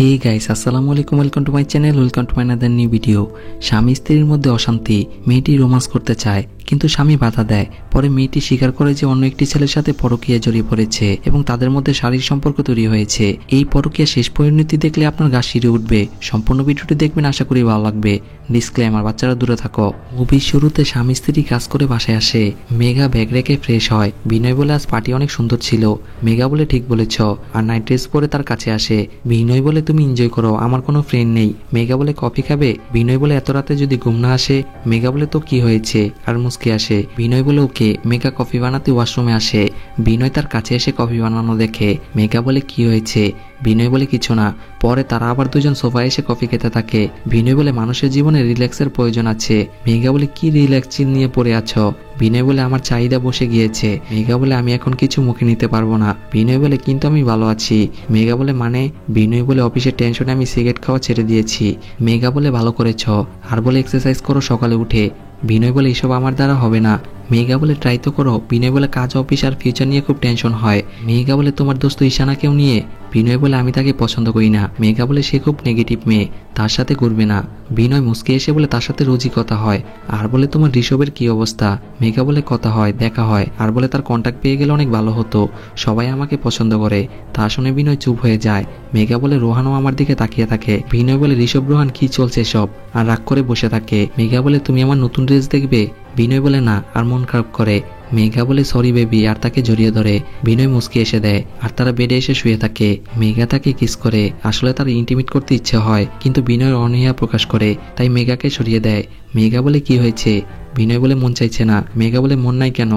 Hey guys, আসসালামু আলাইকুম, welcome to my channel, welcome to my another new video. স্বামী স্ত্রীর মধ্যে অশান্তি, মেয়েটি রোমান্স করতে চায় কিন্তু স্বামী বাধা দেয়। পরে মেয়েটি স্বীকার করে যে অন্য একটি ছেলের সাথে পরকীয়ায় জড়িয়ে পড়েছে এবং তাদের মধ্যে শারীরিক সম্পর্ক তৈরি হয়েছে। এই পরকীয়া শেষ পরিণতি দেখলে আপনার গা শিরে উঠবে। সম্পূর্ণ ভিডিওটি দেখবেন, আশা করি ভালো লাগবে। ডিসক্লেমার, বাচ্চারা দূরে থাকো। মুভির শুরুতে স্বামী স্ত্রী কাজ করে বাসায় আসে। মেঘা ব্যাগ রেখে ফ্রেশ হয়। বিনয় বলে আজ পার্টি অনেক সুন্দর ছিল। মেঘা বলে ঠিক বলেছ, আর নাইট ড্রেস পরে তার কাছে আসে। বিনয় বলে তুমি এনজয় করো, আমার কোনো ফ্রেন্ড নেই। মেঘা বলে কফি খাবে? বিনয় বলে এত রাতে যদি ঘুম না আসে? মেঘা বলে তো কি হয়েছে, আর মুস্কি আসে। বিনয় বলে ওকে। মেঘা কফি বানাতে ওয়াশরুমে আসে। বিনয় তার কাছে এসে কফি বানানো দেখে। মেঘা বলে কি হয়েছে? বিনয় বলে কিছু না। পরে তারা আবার দুজন সোফায় এসে কফি খেতে থাকে। বিনয় বলে মানুষের জীবনে রিল্যাক্সের প্রয়োজন আছে। মেঘা বলে কি রিল্যাক্স চিল নিয়ে পড়ে আছো? বিনয় বলে আমার চাহিদা বসে গিয়েছে। মেঘা বলে আমি এখন কিছু মুখে নিতে পারবো না। বিনয় বলে কিন্তু আমি ভালো আছি। মেঘা বলে মানে? বিনয় বলে অফিসের টেনশনে আমি সিগারেট খাওয়া ছেড়ে দিয়েছি। মেঘা বলে ভালো করেছ, আর বলে এক্সারসাইজ করো সকালে উঠে। বিনয় বলে এসব আমার দ্বারা হবে না। মেঘা বলে ট্রাই তো করো। বিনয় বলে কাজ, অফিস আর ফিউচার নিয়ে খুব টেনশন হয়। মেঘা বলে তোমার দোস্ত ঈশানাকেও নিয়ে? বিনয় বলে আমি তাকে পছন্দ করি না। মেঘা বলে সে খুব নেগেটিভ মেয়ে, তার সাথে ঘুরবে না। বিনয় মুস্কি এসে বলে তার সাথে রোজই কথা হয়। আর বলে তোমার ঋষভের কি অবস্থা? মেঘা বলে কথা হয়, দেখা হয়। আর বলে তার কন্ট্যাক্ট পেয়ে গেলে অনেক ভালো হতো, সবাই আমাকে পছন্দ করে। তা শুনে বিনয় চুপ হয়ে যায়। মেঘা বলে রোহানও আমার দিকে তাকিয়ে থাকে। বিনয় বলে ঋষভ রোহান কি চলছে সব? আর রাগ করে বসে থাকে। মেঘা বলে তুমি আমার নতুন ড্রেস দেখবে? বিনয় বলে না, আর মন খারাপ করে। মেঘা বলে সরি বেবি, আর তাকে জড়িয়ে ধরে। বিনয় মুস্কি এসে দেয়, আর তারা বেডে এসে শুয়ে থাকে। মেঘা তাকে কিস করে। আসলে তার ইন্টিমেট করতে ইচ্ছে হয়, কিন্তু বিনয় অনীহা প্রকাশ করে, তাই মেঘাকে সরিয়ে দেয়। মেঘা বলে কি হয়েছে? বিনয় বলে মন চাইছে না। মেঘা বলে মন নাই কেন?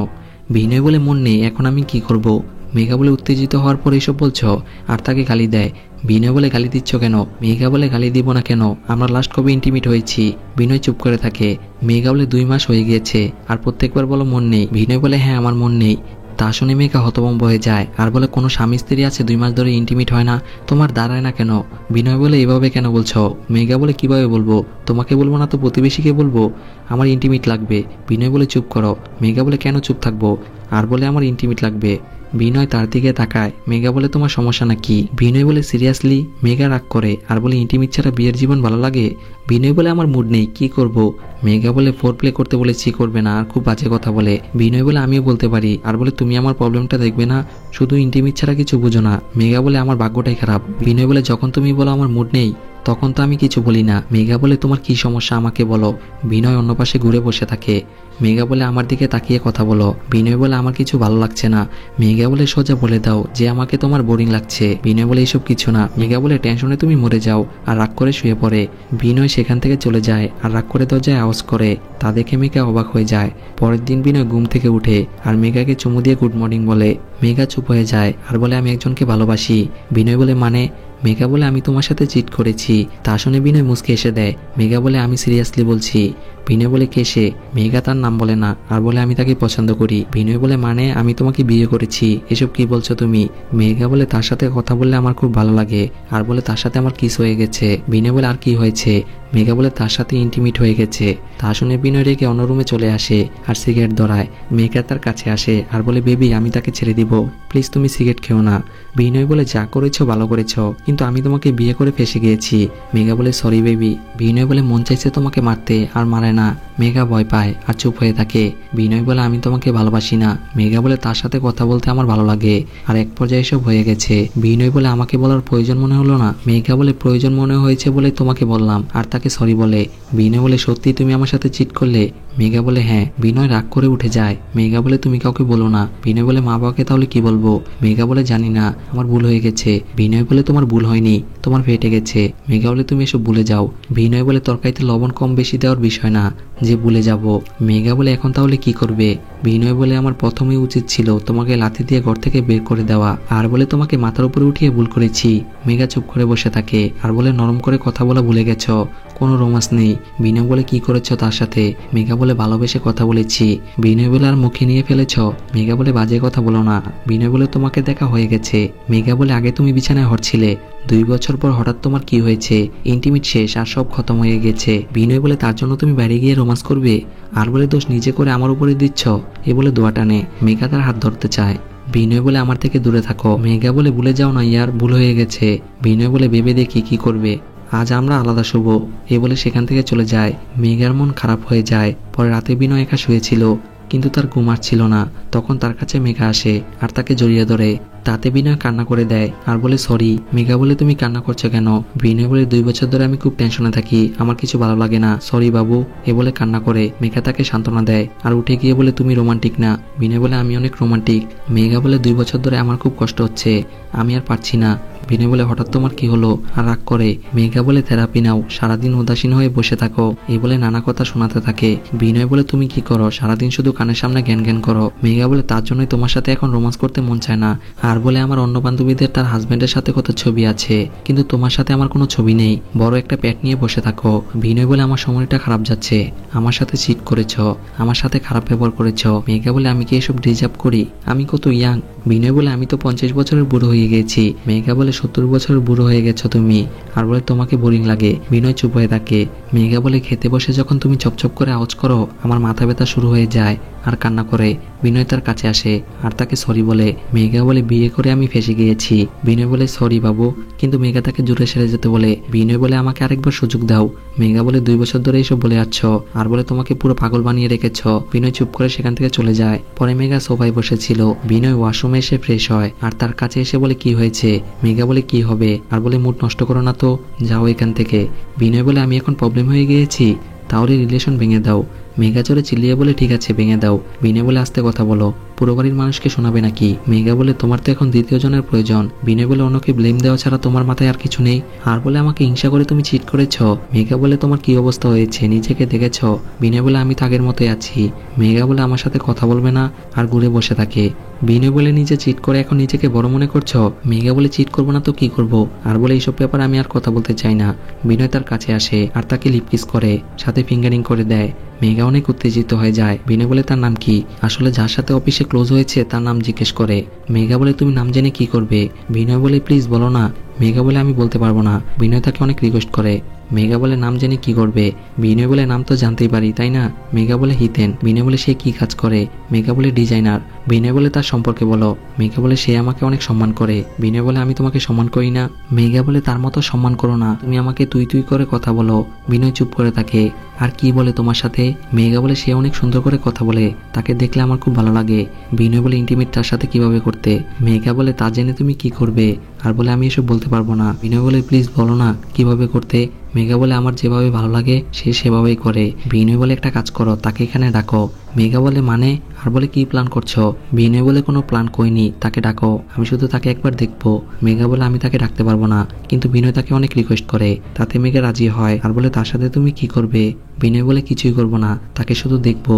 বিনয় বলে মন নেই, এখন আমি কি করব? মেঘা বলে উত্তেজিত হওয়ার পর এসব বলছো, আর তাকে গালি দেয়। বিনয় বলে গালি দিচ্ছ কেন? মেঘা বলে গালি দিব না কেন, আমরা লাস্ট কবে ইন্টিমেট হয়েছি? বিনয় চুপ করে থাকে। মেঘা বলে 2 মাস হয়ে গিয়েছে, আর প্রত্যেকবার বলো মন নেই। বিনয় বলে হ্যাঁ, আমার মন নেই। তা শুনে মেঘা হতভম্ব হয়ে যায়, আর বলে কোনো স্বামী স্ত্রী আছে 2 মাস ধরে ইন্টিমেট হয় না? তোমার দাঁড়ায় না কেন? বিনয় বলে এভাবে কেন বলছো? মেঘা বলে কিভাবে বলবো? তোমাকে বলবো না তো প্রতিবেশীকে বলবো? আমার ইন্টিমেট লাগবে। বিনয় বলে চুপ করো। মেঘা বলে কেন চুপ থাকবো? আর বলে আমার ইন্টিমেট লাগবে। বিনয় তার দিকে তাকায়। মেঘা বলে তোমার সমস্যা নাকি? বিনয় বলে সিরিয়াসলি? মেঘা রাগ করে, আর বলে ইন্টিমেট ছাড়া বিয়ের জীবন ভালো লাগে? বিনয় বলে আমার মুড নেই, কি করব? মেঘা বলে ফোর প্লে করতে বলেছি, করবে না, আর খুব বাজে কথা বলে। বিনয় বলে আমিও বলতে পারি। আর বলে তুমি আমার প্রবলেমটা দেখবে না, শুধু ইন্টিমেট ছাড়া কিছু বুঝো না। মেঘা বলে আমার ভাগ্যটাই খারাপ। বিনয় বলে যখন তুমি বলো আমার মুড নেই, তখন তো আমি কিছু বলি না। মেঘা বলে তোমার কি সমস্যা আমাকে বলো। বিনয় অন্য পাশে ঘুরে বসে থাকে। মেঘা বলে আমার দিকে তাকিয়ে কথা বলো। বিনয় বলে আমার কিছু ভালো লাগছে না। মেঘা বলে সোজা বলে দাও যে আমাকে তোমার বোরিং লাগছে। বিনয় বলে এসব কিছু না। মেঘা বলে টেনশনে তুমি মরে যাও, আর রাগ করে শুয়ে পড়ে। বিনয় সেখান থেকে চলে যায়, আর রাগ করে দরজায় আওয়াজ করে। তা দেখে মেঘা অবাক হয়ে যায়। পরের দিন বিনয় ঘুম থেকে উঠে, আর মেঘাকে চুমু দিয়ে গুড মর্নিং বলে। মেঘা চুপ হয়ে যায়, আর বলে আমি একজনকে ভালোবাসি। বিনয় বলে মানে? মেঘা বলে আমি তোমার সাথে চিট করেছি। তা শুনে বিনয় মুচকে এসে দেয়। মেঘা বলে আমি সিরিয়াসলি বলছি। বিনয় বলে কে সে? মেঘা তার নাম বলে না, আর বলে আমি তাকে পছন্দ করি। বিনয় বলে মানে? আমি তোমাকে বিয়ে করেছি, এসব কি বলছো তুমি? মেঘা বলে তার সাথে কথা বললে আমার খুব ভালো লাগে, আর বলে তার সাথে আমার কিস হয়ে গেছে। বিনয় বলে আর কি হয়েছে? মেঘা বলে তার সাথে ইন্টিমেট হয়ে গেছে। তা শুনে বিনয় রেখে অন্য রুমে চলে আসে, আর সিগারেট ধরায়। মেঘা তার কাছে আসে, আর বলে বেবি আমি তাকে ছেড়ে দিব, প্লিজ তুমি সিগারেট খেও না। বিনয় বলে যা করেছো ভালো করেছো, কিন্তু আমি তোমাকে বিয়ে করে ফেসে গিয়েছি। মেঘা বলে সরি বেবি। বিনয় বলে মন চাইছে তোমাকে মারতে, আর মারে না। মেঘা ভয় পায়, আর চুপ হয়ে থাকে। বিনয় বলে আমি তোমাকে ভালোবাসি না। মেঘা বলে তার সাথে কথা বলতে আমার ভালো লাগে, আর এক পর্যায়ে এসব হয়ে গেছে। বিনয় বলে আমাকে বলার প্রয়োজন মনে হলো না। মেঘা বলে প্রয়োজন মনে হয়েছে বলে তোমাকে বললাম, আর তাকে সরি বলে। বিনয় বলে সত্যি তুমি আমার সাথে চিট করলে? মেঘা বলে হ্যাঁ। বিনয় রাগ করে উঠে যায়। মেঘা বলে তুমি কাউকে বলো না। বিনয় বলে মা বাবাকে তাহলে কি বলবো? মেঘা বলে জানি না, আমার ভুল হয়ে গেছে। বিনয় বলে তোমার ভুল হয়নি, তোমার ফেটে গেছে। মেঘা বলে তুমি এসব ভুলে যাও। বিনয় বলে তরকারিতে লবণ কম বেশি দেওয়ার বিষয় না যে ভুলে যাব। মেঘা বলে এখন তাহলে কি করবে? বিনয় বলে আমার প্রথমেই উচিত ছিল তোমাকে লাথি দিয়ে ঘর থেকে বের করে দেওয়া, আর বলে তোমাকে মাথার উপরে উঠিয়ে ভুল করেছি। মেঘা চুপ করে বসে থাকে, আর বলে নরম করে কথা বলা ভুলে গেছ, কোনো রোমান্স নেই। বিনয় বলে কি করেছো তার সাথে? মেঘা বলে ভালোবেসে কথা বলেছি। বিনয় বলে আর মুখে নিয়ে ফেলেছ? মেঘা বলে বাজে কথা বলো না। বিনয় বলে তোমাকে দেখা হয়ে গেছে। মেঘা বলে আগে তুমি বিছানায় হটছিলে, 2 বছর পর হঠাৎ তোমার কি হয়েছে? ইন্টিমেট শেষ, আর সব খতম হয়ে গেছে। বিনয় বলে তার জন্য তুমি বাইরে গিয়ে রোমান্স করবে? আর বলে দোষ নিজে করে আমার উপরে দিচ্ছ। এ বলে দোয়া টানে। মেঘা তার হাত ধরতে চায়। বিনয় বলে আমার থেকে দূরে থাকো। মেঘা বলে ভুলে যাও না ইয়ার, ভুল হয়ে গেছে। বিনয় বলে ভেবে দেখি কি করবে, আজ আমরা আলাদা শুভ। এ বলে সেখান থেকে চলে যায়। মেঘার মন খারাপ হয়ে যায়। পরে রাতে বিনয় একা শুয়েছিল, কিন্তু তার ঘুম আসছিল না। তখন তার কাছে মেঘা আসে আর তাকে জড়িয়ে ধরে। তাতে বিনয় কান্না করে দেয় আর বলে সরি। মেঘা বলে তুমি কান্না করছো কেন? বিনয় বলে 2 বছর ধরে আমি খুব টেনশনে থাকি, আমার কিছু ভালো লাগে না, সরি বাবু। এ বলে কান্না করে। মেঘা তাকে সান্ত্বনা দেয় আর উঠে গিয়ে বলে তুমি রোমান্টিক না। বিনয় বলে আমি অনেক রোমান্টিক। মেঘা বলে 2 বছর ধরে আমার খুব কষ্ট হচ্ছে, আমি আর পারছি না। বিনয় বলে হঠাৎ তোমার কি হলো? আর রাগ করে। মেঘা বলে থেরাপি নাও, সারাদিন উদাসীন হয়ে বসে থাকো। এই বলে নানা কথা শোনাতে থাকে। বিনয় বলে তুমি কি করো? সারাদিন শুধু কানের সামনে জ্ঞান জ্ঞান করো। মেঘা বলে তার জন্যই তোমার সাথে এখন রোমান্স করতে মন চায় না। আর বলে আমার অন্য বান্ধবীদের তার হাজবেন্ডের সাথে কত ছবি আছে, কিন্তু তোমার সাথে আমার কোনো ছবি নেই। বড় একটা প্যাট নিয়ে বসে থাকো। বিনয় বলে আমার সময়টা খারাপ যাচ্ছে, আমার সাথে চিট করেছ, আমার সাথে খারাপ ব্যবহার করেছ। মেঘা বলে আমি কি এসব ডিজার্ভ করি? আমি কত ইয়াং। বিনয় বলে আমি তো 50 বছরের বুড়ো হয়ে গেছি। মেঘা বলে 70 বছরের বুড়ো হয়ে গেছো তুমি। আর বলে তোমাকে বোরিং লাগে। বিনয় চুপ হয়ে থাকে। মেঘা বলে খেতে বসে যখন তুমি চপচপ করে আওয়াজ করো, আমার মাথা ব্যথা শুরু হয়ে যায় আর কান্না করে। বিনয় তার কাছে আসে আর তাকে সরি বলে। মেঘা বলে বিয়ে করে আমি ফেসে গিয়েছি। বিনয় বলে সরি বাবু, কিন্তু মেঘা তাকে জুড়ে সেরে যেতে বলে। বিনয় বলে আমাকে আরেকবার সুযোগ দাও। মেঘা বলে 2 বছর ধরে এইসব বলে আসছ, আর বলে তোমাকে পুরো পাগল বানিয়ে রেখেছ। বিনয় চুপ করে সেখান থেকে চলে যায়। পরে মেঘা সোফায় বসেছিল। বিনয় ওয়াশরুমে এসে ফ্রেশ হয় আর তার কাছে এসে বলে কি হয়েছে? মেঘা বলে কি হবে? আর বলে মুড নষ্ট করো না তো, যাও এখান থেকে। বিনয় বলে আমি এখন প্রবলেম হয়ে গিয়েছি, তাহলে রিলেশন ভেঙে দাও। মেঘা জোরে চিল্লিয়ে বলে ঠিক আছে ভেঙে দাও। বিনয় বলে আস্তে কথা বলো, পুরো বাড়ির মানুষকে শোনাবে নাকি? মেঘা বলে তোমার তো এখন দ্বিতীয় জনের প্রয়োজন। বিনয় বলে অন্যকে ব্লেম দেওয়া ছাড়া তোমার মাথায় আর কিছু নেই। আর বলে আমাকে হিংসা করে তুমি চিট করেছ। মেঘা বলে তোমার কি অবস্থা হয়েছে নিজেকে দেখেছ? বিনয় বলে আমি তো আগের মতোই আছি। মেঘা বলে আমার সাথে কথা বলবে না আর ঘুরে বসে থাকে। বিনয় বলে নিজে চিট করে এখন নিজেকে বড় মনে করছো? মেঘা বলে চিট করবো না তো কি করবো? আর বলে এইসব ব্যাপার আমি আর কথা বলতে চাই না। বিনয় তার কাছে আসে আর তাকে লিপকিস করে, সাথে ফিঙ্গারিং করে দেয়। মেঘা অনেক উত্তেজিত হয়ে যায়। বিনয় বলে তার নাম কি? আসলে যার সাথে অফিসে ক্লোজ হয়েছে তার নাম জিজ্ঞেস করে। মেঘা বলে তুমি নাম জেনে কি করবে? বিনয় বলে প্লিজ বলো না। মেঘা বলে আমি বলতে পারবো না। বিনয় তাকে অনেক রিকোয়েস্ট করে। মেঘা বলে নাম জেনে কি করবে? বিনয় বলে নাম তো জানতেই পারি তাই না? মেঘা বলে হিতেন। বিনয় বলে সে কি কাজ করে? মেঘা বলে ডিজাইনার। বিনয় বলে তার সম্পর্কে বলো। মেঘা বলে সে আমাকে অনেক সম্মান করে। বিনয় বলে আমি তোমাকে সম্মান করি না। মেঘা বলে তার মতো সম্মান করো না, তুমি আমাকে তুই তুই করে কথা বলো। বিনয় চুপ করে থাকে। আর কি বলে তোমার সাথে? মেঘা বলে সে অনেক সুন্দর করে কথা বলে, তাকে দেখলে আমার খুব ভালো লাগে। বিনয় বলে ইন্টিমেট তার সাথে কিভাবে করতে? মেঘা বলে তা জেনে তুমি কি করবে? আর বলে আমি এসব বলতে পারবো না। বিনয় বলে প্লিজ বলো না কিভাবে করতে। মেঘা বলে আমার যেভাবে ভালো লাগে সে সেভাবেই করে। বিনয় বলে একটা কাজ করো, তাকে এখানে ডাকো। মেঘা বলে মানে? আর বলে কি প্ল্যান করছো? বিনয় বলে কোনো প্ল্যান করিনি, তাকে ডাকো, আমি শুধু তাকে একবার দেখবো। মেঘা বলে আমি তাকে ডাকতে পারবো না, কিন্তু বিনয় তাকে অনেক রিকোয়েস্ট করে। তাতে মেঘা রাজি হয়। আর বলে তার সাথে তুমি কি করবে? বিনয় বলে কিছুই করবো না, তাকে শুধু দেখবো।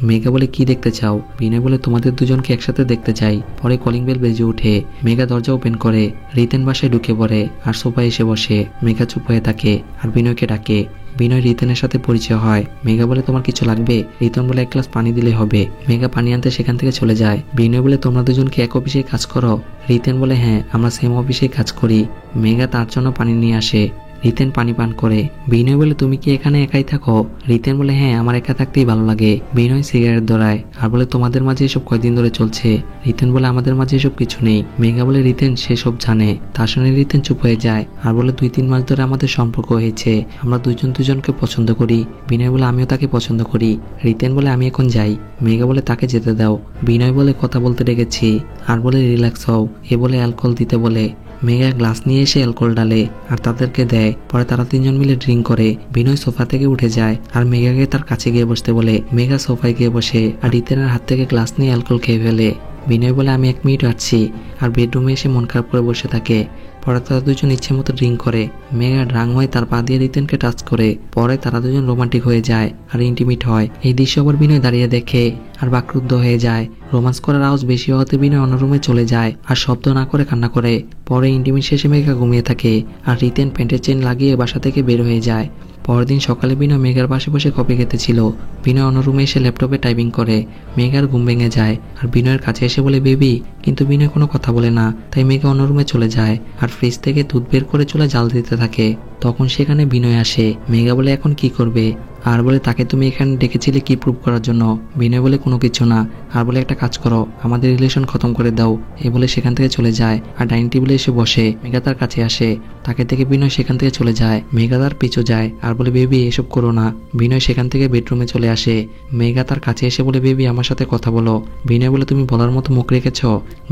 মেঘা বলে কি দেখতে চাও? বিনয় বলে তোমাদের দুজনকে একসাথে দেখতে চাই। পরে কলিং বেল বেজে উঠে। মেঘা দরজা ওপেন করে। রিতেন বাসায় ঢুকে পড়ে আর সোফায় এসে বসে। মেঘা চুপ হয়ে থাকে আর বিনয়কে ডাকে। বিনয় রিতেনের সাথে পরিচয় হয়। মেঘা বলে তোমার কিছু লাগবে? রিতন বলে 1 গ্লাস পানি দিলে হবে। মেঘা পানি আনতে সেখান থেকে চলে যায়। বিনয় বলে তোমরা দুজন কি এক অফিসে কাজ করো? রিতেন বলে হ্যাঁ, আমরা সেম অফিসে কাজ করি। মেঘা তার জন্য পানি নিয়ে আসে। রিতেন পানি পান করে। বিনয় বলে তুমি কি এখানে একাই থাকো? রিতেন বলে হ্যাঁ, আমার একা থাকতেই ভালো লাগে। বিনয় সিগারেট ধরায় আর বলে তোমাদের মাঝে এসব কয়দিন ধরে চলছে? রিতেন বলে আমাদের মাঝে এসব কিছু নেই। মেঘা বলে রিতেন সে সব জানে। তার শুনে রিতেন চুপ হয়ে যায় আর বলে 2-3 মাস ধরে আমাদের সম্পর্ক হয়েছে, আমরা দুজন দুজনকে পছন্দ করি। বিনয় বলে আমিও তাকে পছন্দ করি। রিতেন বলে আমি এখন যাই। মেঘা বলে তাকে যেতে দাও। বিনয় বলে কথা বলতে ডেকেছি। আর বলে রিল্যাক্স হও। এ বলে অ্যালকোহল দিতে বলে। মেঘা গ্লাস নিয়ে এসে অ্যালকোহল ডালে আর তাদেরকে দেয়। পরে তারা 3 জন মিলে ড্রিঙ্ক করে। বিনয় সোফা থেকে উঠে যায় আর মেঘাকে তার কাছে গিয়ে বসতে বলে। মেঘা সোফায় গিয়ে বসে আর রিতেনের হাত থেকে গ্লাস নিয়ে অ্যালকোহল খেয়ে ফেলে। বিনয় বলে আমি 1 মিনিট আসছি আর বেডরুমে এসে মন খারাপ করে বসে থাকে। পরে তারা দুজন ইচ্ছে মতো ড্রিঙ্ক করে। মেঘা ড্রাং হয়ে তার পা দিয়ে রিতেনকে টাচ করে। পরে তারা দুজন রোমান্টিক হয়ে যায় আর ইন্টিমেট হয়। এই দৃশ্য আবার বিনয় দাঁড়িয়ে দেখে আর বাকরুদ্ধ হয়ে যায়। রোমান্স করার আওয়াজ বেশি হতে বিনয় অন্য রুমে চলে যায় আর শব্দ না করে কান্না করে। পরে ইন্টিমেট শেষে মেঘা ঘুমিয়ে থাকে আর রিতেন প্যান্টের চেন লাগিয়ে বাসা থেকে বের হয়ে যায়। পরদিন সকালে বিনয় মেঘার পাশে বসে কফি খেতেছিল। বিনয় অন্য রুমে এসে ল্যাপটপে টাইপিং করে। মেঘার ঘুম ভেঙে যায় আর বিনয়ের কাছে এসে বলে বেবি, কিন্তু বিনয় কোনো কথা বলে না। তাই মেঘা অন্য রুমে চলে যায় আর ফ্রিজ থেকে দুধ বের করে চুলা জাল দিতে থাকে। তখন সেখানে বিনয় আসে। মেঘা বলে এখন কি করবে? আর বলে তাকে তুমি এখানে ডেকেছিলে কি প্রুভ করার জন্য? বিনয় বলে কোনো কিছু না। আর বলে একটা কাজ করো, আমাদের রিলেশন খতম করে দাও। এ বলে সেখান থেকে চলে যায় আর ডাইনিং টেবিলে এসে বসে। মেঘা তার কাছে আসে, তাকে থেকে বিনয় সেখান থেকে চলে যায়। মেঘা তার পিছু যায় আর বলে বেবি এসব করো না। বিনয় সেখান থেকে বেডরুমে চলে আসে। মেঘা তার কাছে এসে বলে বেবি আমার সাথে কথা বলো। বিনয় বলে তুমি বলার মতো মুখ রেখেছ।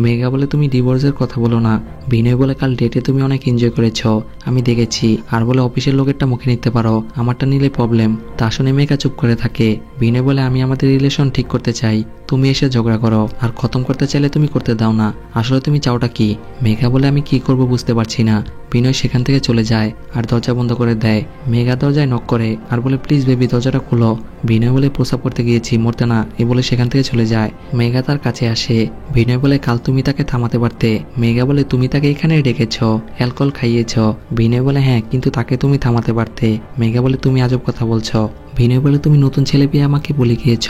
মেঘা বলে তুমি ডিভোর্সের কথা বলো না। বিনয় বলে কাল ডেটে তুমি অনেক এনজয় করেছ, আমি দেখেছি। আর বলে অফিসের লোকেরটা মুখে নিতে পারো, আমারটা নিলে প্রবলেম। তা শুনে মেঘা চুপ করে থাকে। বিনয় বলে আমি আমাদের রিলেশন ঠিক করতে চাই, তুমি এসে ঝগড়া করো। আর খতম করতে চাইলে তুমি করতে দাও না। আসলে তুমি চাওটা কি? মেঘা বলে আমি কি করব বুঝতে পারছি না। বিনয় সেখান থেকে চলে যায় আর দরজা বন্ধ করে দেয়। মেঘা দরজায় নক করে আর বলে প্লিজ বেবি দরজাটা খুলো। বিনয় বলে প্রস্রাব করতে গিয়েছি, মরতে না, এ বলে সেখান থেকে চলে যায়। মেঘা তার কাছে আসে। বিনয় বলে কাল তুমি তাকে থামাতে পারতে। মেঘা বলে তুমি তাকে এখানে ডেকেছ, অ্যালকোহল খাইয়েছ। বিনয় বলে হ্যাঁ, কিন্তু তাকে তুমি থামাতে পারতে। মেঘা বলে তুমি আজব কথা বলছো। বিনয় বলে তুমি নতুন ছেলে পেয়ে আমাকে বলে গিয়েছ।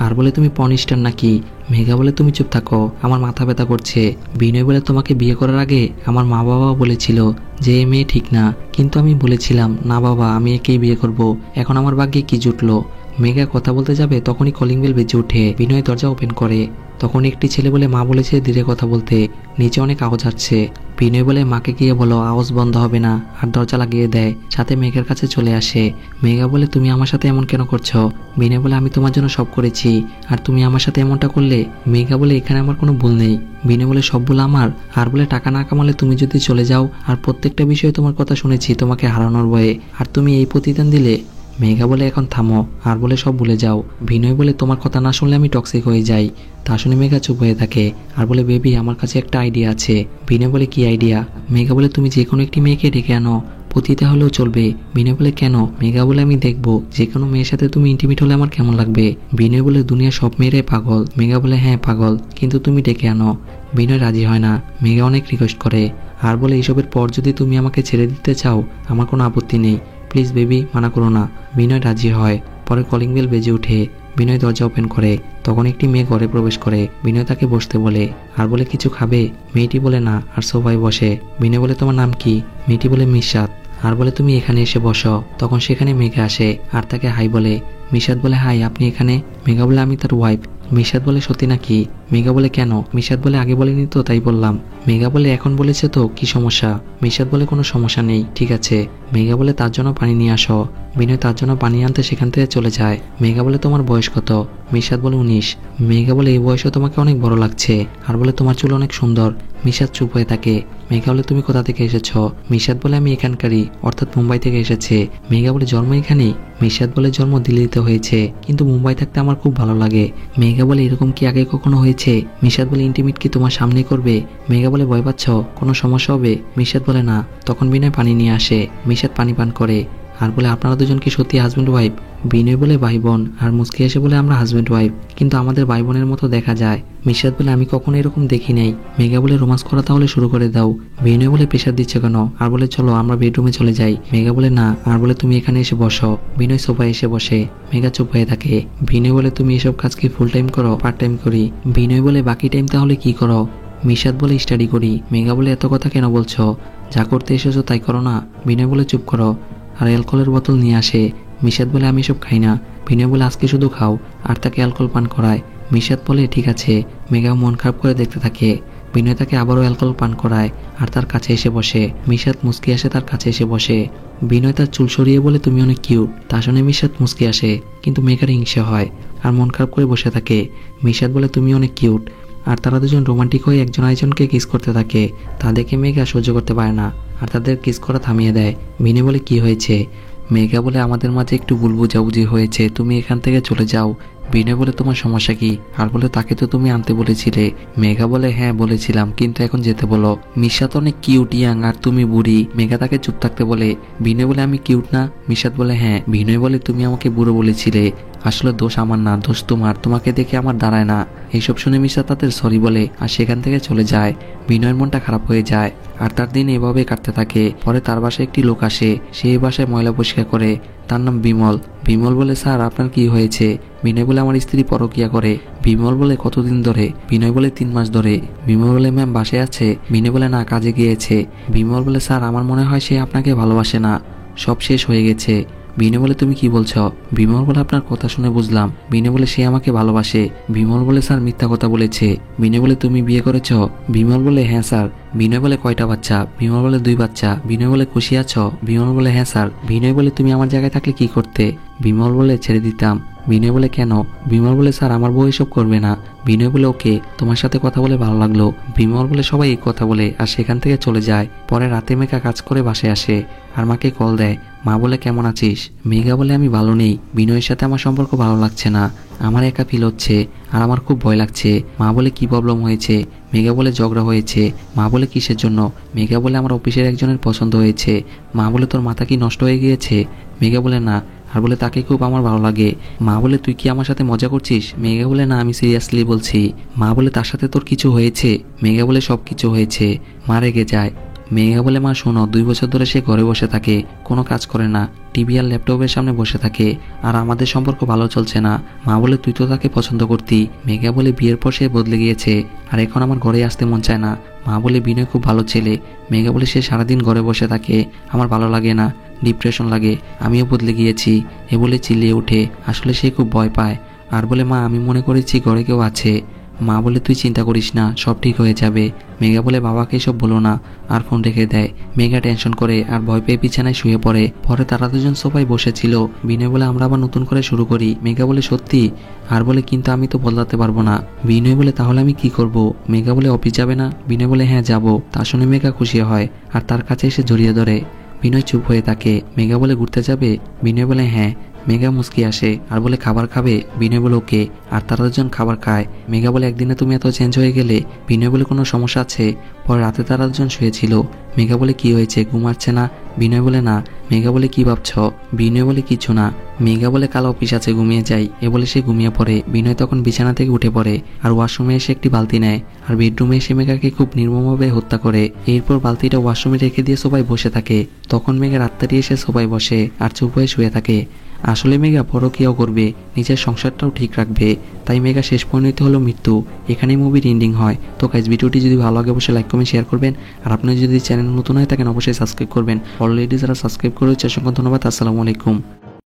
আর বলে তুমি পনিস্টার নাকি? মেঘা বলে তুমি চুপ থাকো, আমার মাথা ব্যথা করছে। বিনয় বলে তোমাকে বিয়ে করার আগে আমার মা বাবা বলেছিল যে এ মেয়ে ঠিক না, কিন্তু আমি বলেছিলাম না বাবা, আমি একেই বিয়ে করব। এখন আমার ভাগ্যে কি জুটলো? মেঘা কথা বলতে যাবে তখনই কলিং বেল বেজে ওঠে। বিনয় দরজা ওপেন করে। তখন একটি ছেলে বলে মা বলেছে ধীরে কথা বলতে, নিচে অনেক আওয়াজ আসছে। বিনয় বলে মাকে গিয়ে বলো আওয়াজ বন্ধ হবে না, আর দরজা লাগিয়ে দেয়। সাথে মেঘার কাছে চলে আসে। মেঘা বলে তুমি আমার সাথে এমন কেন করছো? বিনয় বলে আমি তোমার জন্য সব করেছি, আর তুমি আমার সাথে এমনটা করলে। মেঘা বলে এখানে আমার কোনো ভুল নেই। বিনয় বলে সব ভুল আমার। আর বলে টাকা না কামালে তুমি যদি চলে যাও, আর প্রত্যেকটা বিষয়ে তোমার কথা শুনেছি তোমাকে হারানোর ভয়ে, আর তুমি এই প্রতিদান দিলে। মেঘা বলে এখন থামো, আর বলে সব ভুলে যাও। বিনয় বলে তোমার কথা না শুনলে আমি টক্সিক হয়ে যাই। তা শুনে মেঘা চুপ হয়ে থাকে আর বলে বেবি আমার কাছে একটা আইডিয়া আছে। বিনয় বলে কি আইডিয়া? মেঘা বলে তুমি যে কোনো একটি মেয়েকে ডেকে আনো, পতিতে হলেও চলবে। বিনয় বলে কেন? মেঘা বলে আমি দেখবো যে কোনো মেয়ের সাথে তুমি ইন্টিমেট হলে আমার কেমন লাগবে। বিনয় বলে দুনিয়ার সব মেয়েরাই পাগল। মেঘা বলে হ্যাঁ পাগল, কিন্তু তুমি ডেকে আনো। বিনয় রাজি হয় না। মেঘা অনেক রিকোয়েস্ট করে আর বলে এইসবের পর যদি তুমি আমাকে ছেড়ে দিতে চাও আমার কোনো আপত্তি নেই, প্লিজ বেবি মানা করো না। বিনয় রাজি হয়। পরে কলিং বেল বেজে উঠে। বিনয় দরজা ওপেন করে। তখন একটি মেয়ে ঘরে প্রবেশ করে। বিনয় তাকে বসতে বলে আর বলে কিছু খাবে? মেয়েটি বলে না, আর সবাই বসে। বিনয় বলে তোমার নাম কি? মেয়েটি বলে মিশাত। আর বলে তুমি এখানে এসে বসো। তখন সেখানে মেঘা আসে আর তাকে হাই বলে। মিশাত বলে হাই, আপনি এখানে? মেঘা বলে আমি তার ওয়াইফ। মিশাত বলে সত্যি নাকি? মেঘা বলে কেন? মিশাত বলে আগে বলেনি তো, তাই বললাম। মেঘা বলে এখন বলেছে তো, কি সমস্যা? মিশাত বলে কোনো সমস্যা নেই, ঠিক আছে। মেঘা বলে তার জন্য পানি নিয়ে আসো। বিনয় তার জন্য পানি আনতে সেখান থেকে চলে যায়। মেঘা বলে তোমার বয়স কত? মিশাত বলে 19। মেঘা বলে এই বয়সে তোমাকে অনেক বড় লাগছে। আর বলে তোমার চুল অনেক সুন্দর। মিশাত চুপ হয়ে থাকে। মেঘা বলে তুমি কোথা থেকে এসেছো? মিশাত বলে আমি এখানকারই, অর্থাৎ মুম্বাই থেকে এসেছে। মেঘা বলে জন্ম এখানেই? মিশাত বলে জন্ম দিল্লিতে হয়েছে, কিন্তু মুম্বাই থাকতে আমার খুব ভালো লাগে। মেঘা বলে এরকম কি আগে কখনো হয়েছে? মিশাত বলে ইন্টিমেট কি তোমার সামনে করবে? মেঘা বলে ভয় পাচ্ছ, কোনো সমস্যা হবে? মিশাত বলে না। তখন বিনয় পানি নিয়ে আসে। মিশাত পানি পান করে আর বলে আপনারা দুজন কি সত্যি হাজব্যান্ড ওয়াইফ? বিনয় বলে ভাই বোন, আর মুস্কি এসে বলে আমরা হাজব্যান্ড ওয়াইফ, কিন্তু আমাদের ভাই বোনের মতো দেখা যায়। মিশাত বলে আমি কখনো এরকম দেখি নাই। মেঘা বলে রোমান্স করা তাহলে শুরু করে দাও। বিনয় বলে প্রেশার দিচ্ছে কেন? আর বলে চলো আমরা বেডরুমে চলে যাই। মেঘা বলে না। আর বলে তুমি এখানে এসে বসো। বিনয় সোফায় এসে বসে। মেঘা চুপ হয়ে থাকে। বিনয় বলে তুমি এসব কাজ কি ফুল টাইম করো, পার্ট টাইম করি? বিনয় বলে বাকি টাইম তাহলে কি করো? মিশাত বলে স্টাডি করি। মেঘা বলে এত কথা কেন বলছো? যা করতে এসেছো তাই করো না। বিনয় বলে চুপ করো। আর অ্যালকোহলের বোতল নিয়ে আসে। মিশাত বলে আমি সব খাই না। বিনয় বলে আজকে শুধু খাও, আর তাকে অ্যালকোহল পান করায়। মিশাত বলে ঠিক আছে। মেঘা মন খারাপ করে দেখতে থাকে। বিনয় তাকে আবারও অ্যালকোহল পান করায় আর তার কাছে এসে বসে। মিশাত মুস্কি আসে তার কাছে এসে বসে। বিনয় তার চুল সরিয়ে বলে তুমি অনেক কিউট। তা শুনে মিশাত মুস্কি আসে, কিন্তু মেঘার হিংসা হয় আর মন খারাপ করে বসে থাকে। মিশাত বলে তুমি অনেক কিউট। আর তারা দুজন রোমান্টিক হয়ে একজন আরেকজনকে কিস করতে থাকে। তা দেখে মেঘা সহ্য করতে পারে না আর তাদের কিস করা থামিয়ে দেয়। বিনয় বলে কি হয়েছে? মেঘা বলে আমাদের মাঝে একটু ভুল বুঝাবুঝি হয়েছে, তুমি এখান থেকে চলে যাও। বিনয় বলে তোমার সমস্যা কি? আর বলে তাকে তো তুমি আনতে বলেছিলে। মেঘা বলে হ্যাঁ বলেছিলাম, কিন্তু এখন যেতে বলো। মিশাত অনেক কিউট ইয়াং, আর তুমি বুড়ি। মেঘা তাকে চুপ থাকতে বলে। বিনয় বলে আমি কিউট না? মিশাত বলে হ্যাঁ। বিনয় বলে তুমি আমাকে বুড়ো বলেছিলে। আসলে দোষ আমার না, দোষ তোমার, তোমাকে দেখে আমার দাঁড়ায় না। এইসব শুনে মিশাত তাদের সরি বলে আর সেখান থেকে চলে যায়। বিনয়ের মনটা খারাপ হয়ে যায় আর তার দিন এভাবে কাটতে থাকে। পরে তার বাসায় একটি লোক আসে। সে এই বাসায় ময়লা পরিষ্কার করে। তার নাম বিমল। বিমল বলে স্যার আপনার কি হয়েছে? বিনয় বলে আমার স্ত্রী পরকীয়া করে। বিমল বলে কতদিন ধরে? বিনয় বলে 3 মাস ধরে। বিমল বলে ম্যাম বাসায় আছে? বিনয় বলে না, কাজে গিয়েছে। বিমল বলে স্যার আমার মনে হয় সে আপনাকে ভালোবাসে না, সব শেষ হয়ে গেছে। বিনয় বলে তুমি কি বলছো? বিমল বলে আপনার কথা শুনে বুঝলাম। বিনয় বলে সে আমাকে ভালোবাসে। বিমল বলে স্যার মিথ্যা কথা বলেছে। বিনয় বলে তুমি বিয়ে করেছ? বিমল বলে হ্যাঁ স্যার। বিনয় বলে কয়টা বাচ্চা? বিমল বলে 2 বাচ্চা। বিনয় বলে খুশি আছো? বিমল বলে হ্যাঁ স্যার। বিনয় বলে তুমি আমার জায়গায় থাকলে কি করতে? বিমল বলে ছেড়ে দিতাম। বিনয় বলে কেন? বিমল বলে স্যার আমার বউ এসব করবে না। বিনয় বলে ওকে, তোমার সাথে কথা বলে ভালো লাগলো। বিমল বলে সবাই এই কথা বলে আর সেখান থেকে চলে যায়। পরে রাতে মেঘা কাজ করে বাসায় আসে আর মাকে কল দেয়। মা বলে কেমন আছিস? মেঘা বলে আমি ভালো নেই, বিনয়ের সাথে আমার সম্পর্ক ভালো লাগছে না, আমার একা ফিল হচ্ছে আর আমার খুব ভয় লাগছে। মা বলে কি প্রবলেম হয়েছে? মেঘা বলে ঝগড়া হয়েছে। মা বলে কিসের জন্য? মেঘা বলে আমার অফিসের একজনের পছন্দ হয়েছে। মা বলে তোর মাথা কি নষ্ট হয়ে গিয়েছে? মেঘা বলে না, আর বলে তাকে খুব আমার ভালো লাগে। মা বলে তুই কি আমার সাথে মজা করছিস? মেঘা বলে না, আমি সিরিয়াসলি বলছি। মা বলে তার সাথে তোর কিছু হয়েছে? মেঘা বলে সব কিছু হয়েছে। মা রেগে যায়। মেঘা বলে মা শোনো, 2 বছর ধরে সে ঘরে বসে থাকে, কোনো কাজ করে না, টিভি আর ল্যাপটপের সামনে বসে থাকে আর আমাদের সম্পর্ক ভালো চলছে না। মা বলে তুই তো তাকে পছন্দ করতি। মেঘা বলে বিয়ের পর সে বদলে গিয়েছে আর এখন আমার ঘরে আসতে মন চায় না। মা বলে বিনয় খুব ভালো ছেলে। মেঘা বলে সে সারাদিন ঘরে বসে থাকে, আমার ভালো লাগে না, ডিপ্রেশন লাগে, আমিও বদলে গিয়েছি। এ বলে চিল্লিয়ে ওঠে। আসলে সে খুব ভয় পায় আর বলে মা আমি মনে করেছি ঘরে কেউ আছে। মা বলে তুই চিন্তা করিস না, সব ঠিক হয়ে যাবে। মেঘা বলে বাবাকে এসব বলো না আর ফোন রেখে দেয়। মেঘা টেনশন করে আর ভয় পেয়ে বিছানায় শুয়ে পড়ে। পরে তারা দুজন সোফায় বসেছিল। বিনয় বলে আমরা আবার নতুন করে শুরু করি। মেঘা বলে সত্যি? আর বলে কিন্তু আমি তো বদলাতে পারবো না। বিনয় বলে তাহলে আমি কি করব? মেঘা বলে অফিস যাবে না? বিনয় বলে হ্যাঁ যাবো। তা শুনে মেঘা খুশি হয় আর তার কাছে এসে জড়িয়ে ধরে। বিনয় চুপ হয়ে থাকে। মেঘা বলে ঘুরতে যাবে? বিনয় বলে হ্যাঁ। মেঘা মুস্কি আসে আর বলে খাবার খাবে? বিনয় বলে ওকে। আর তারা দুজন খাবার খায়। মেঘা বলে একদিনে তুমি এত চেঞ্জ হয়ে গেলে? বিনয় বলে কোনো সমস্যা আছে? পরে রাতে তারা দুজন শুয়েছিল। মেঘা বলে কি হয়েছে, ঘুমাচ্ছে না? বিনয় বলে না। মেঘা বলে কি ভাবছ? বিনয় বলে কিছু না। মেঘা বলে কাল অফিস আছে, ঘুমিয়ে যাই। এ বলে সে ঘুমিয়ে পড়ে। বিনয় তখন বিছানা থেকে উঠে পড়ে আর ওয়াশরুমে এসে একটি বালতি নেয় আর বেডরুমে এসে মেঘাকে খুব নির্মমভাবে হত্যা করে। এরপর বালতিটা ওয়াশরুমে রেখে দিয়ে সবাই বসে থাকে। তখন মেঘা রাত্তারি এসে সবাই বসে আর চুপ হয়ে শুয়ে থাকে। আসলে মেঘা পরকীয়াও করবে, নিজের সংসারটাও ঠিক রাখবে, তাই মেঘা শেষ পরিণতি হলো মৃত্যু। এখানেই মুভির এন্ডিং হয়। তো গাইস, ভিডিওটি যদি ভালো লাগে অবশ্যই লাইক কমেন্ট শেয়ার করবেন আর আপনি যদি চ্যানেল নতুন হয়ে থাকেন অবশ্যই সাবস্ক্রাইব করবেন। অলরেডি যারা সাবস্ক্রাইব করেছে অসংখ্য ধন্যবাদ। আসসালামু আলাইকুম।